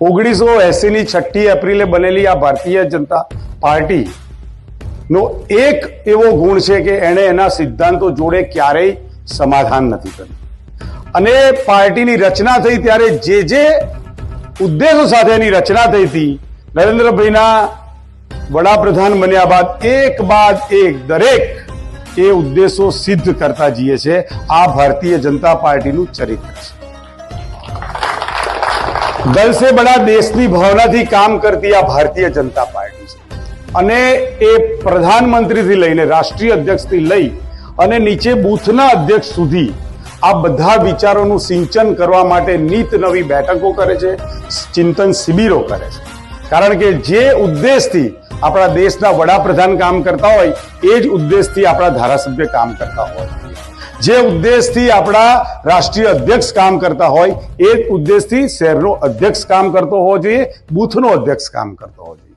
1980 ની 6 એપ્રિલે બનેલી આ ભારતીય જનતા પાર્ટી નો એક એવો ગુણ છે કે એણે એના સિદ્ધાંતો જોડે ક્યારેય સમાધાન નથી કર્યું અને પાર્ટીની રચના થઈ ત્યારે જે ઉદ્દેશો સાથે એની રચના થઈ હતી, નરેન્દ્રભાઈના વડાપ્રધાન બન્યા બાદ એક દરેક એ ઉદ્દેશો સિદ્ધ કરતા જઈએ છે. આ ભારતીય જનતા પાર્ટીનું ચરિત્ર છે. દલ સે બડા દેશની ભાવનાથી કામ કરતી આ ભારતીય જનતા પાર્ટી છે અને એ પ્રધાનમંત્રીથી લઈને રાષ્ટ્રીય અધ્યક્ષથી લઈ અને નીચે બૂથના અધ્યક્ષ સુધી આ બધા વિચારોનું સિંચન કરવા માટે નીત નવી બેઠકો કરે છે, ચિંતન શિબિરો કરે છે. કારણ કે જે ઉદ્દેશથી આપણા દેશના વડાપ્રધાન કામ કરતા હોય એ જ ઉદ્દેશથી આપણા ધારાસભ્ય કામ કરતા હોય, જે ઉદ્દેશથી આપણા રાષ્ટ્રીય અધ્યક્ષ કામ કરતા હોય એ જ ઉદ્દેશથી શહેરનો અધ્યક્ષ કામ કરતો હોવો જોઈએ, બૂથનો અધ્યક્ષ કામ કરતો હોવો જોઈએ.